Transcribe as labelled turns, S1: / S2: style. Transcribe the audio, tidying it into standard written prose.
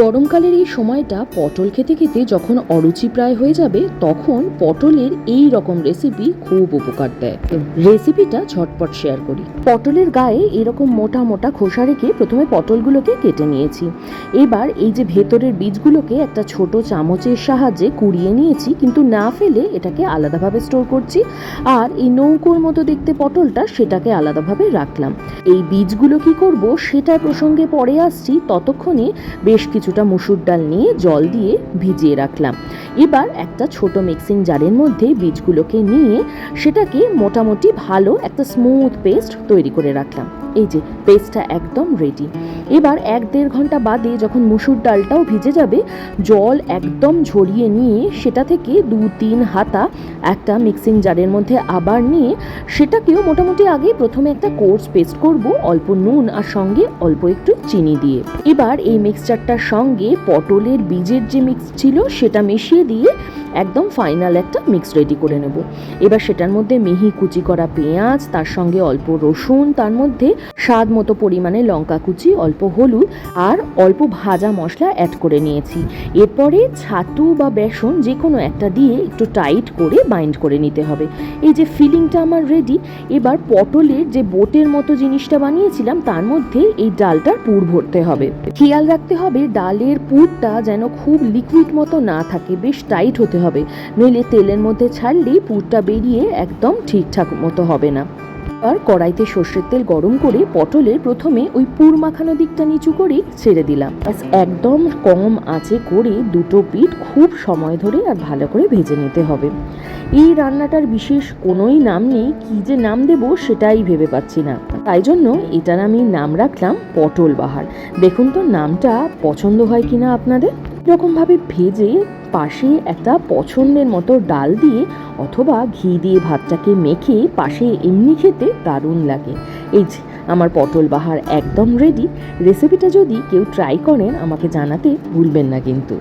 S1: গরমকালের এই সময়টা পটল খেতে খেতে যখন অরুচি প্রায় হয়ে যাবে তখন পটলের এই রকম রেসিপি খুব উপকার দেয়। রেসিপিটা ঝটপট শেয়ার করি। পটলের গায়ে এরকম মোটা মোটা খোসা রেখে প্রথমে পটলগুলোকে কেটে নিয়েছি। এবার এই যে ভেতরের বীজগুলোকে একটা ছোট চামচের সাহায্যে কুড়িয়ে নিয়েছি, কিন্তু না ফেলে এটাকে আলাদাভাবে স্টোর করছি। আর এই নৌকোর মতো দেখতে পটলটা সেটাকে আলাদাভাবে রাখলাম। এই বীজগুলো কি করব সেটা প্রসঙ্গে পরে আসছি। ততক্ষণে বেশ কিছুটা মুসুর ডাল নিয়ে জল দিয়ে ভিজিয়ে রাখলাম। এবার একটা ছোট মিক্সিং জারের মধ্যে বীজগুলোকে নিয়ে সেটাকে মোটামুটি ভালো একটা স্মুথ পেস্ট তৈরি করে রাখলাম। এই যে পেস্টটা একদম রেডি। এবার 1-1.5 ঘন্টা বাদে যখন মুসুর ডালটাও ভিজে যাবে, জল একদম ঝরিয়ে নিয়ে সেটা থেকে 2-3 হাতা একটা মিক্সিং জারের মধ্যে আবার নিয়ে সেটাকেও মোটামুটি আগে প্রথমে একটা কোর্স পেস্ট করব অল্প নুন আর সঙ্গে অল্প একটু চিনি দিয়ে। এবার এই মিক্সচারটার সঙ্গে পটলের বীজের যে মিক্স ছিল সেটা মিশিয়ে দিয়ে একদম ফাইনাল একটা মিক্স রেডি করে নেব। এবার সেটার মধ্যে মিহি কুচি করা পেঁয়াজ, তার সঙ্গে অল্প রসুন, তার মধ্যে স্বাদ মতো পরিমাণে লঙ্কা কুচি, অল্প হলুদ আর অল্প ভাজা মশলা অ্যাড করে নিয়েছি। এরপরে ছাতু বা বেসন যে কোনো একটা দিয়ে একটু টাইট করে বাইন্ড করে নিতে হবে। এই যে ফিলিংটা আমার রেডি। এবার পটলের যে বোটের মতো জিনিসটা বানিয়েছিলাম তার মধ্যে এই ডালটার পুর ভরতে হবে। খেয়াল রাখতে হবে ডালের পুরটা যেন খুব লিকুইড মতো না থাকে, বেশ টাইট হতে হবে, নইলে তেলের মধ্যে ছাড়লেই পুরটা বেরিয়ে একদম ঠিকঠাক মতো হবে না। আর কড়াইতে সর্ষের তেল গরম করে পটলের প্রথমে ওই পুর মাখানো দিকটা নিচু করে ছেড়ে দিলাম। একদম কম আঁচে করে দুটো পিঠ খুব সময় ধরে আর ভালো করে ভেজে নিতে হবে। এই রান্নাটার বিশেষ কোনোই নাম নেই, কি যে নাম দেব সেটাই ভেবে পাচ্ছি না। তাই জন্য এটার আমি নাম রাখলাম পটল বাহার। দেখুন তো নামটা পছন্দ হয় কিনা আপনাদের। এরকমভাবে ভেজে পাশে একটা পছন্দের মতো ডাল দিয়ে অথবা ঘি দিয়ে ভাতটাকে মেখে পাশে এমনি খেতে দারুণ লাগে। এই যে আমার পটল বাহার একদম রেডি। রেসিপিটা যদি কেউ ট্রাই করেন আমাকে জানাতে ভুলবেন না কিন্তু।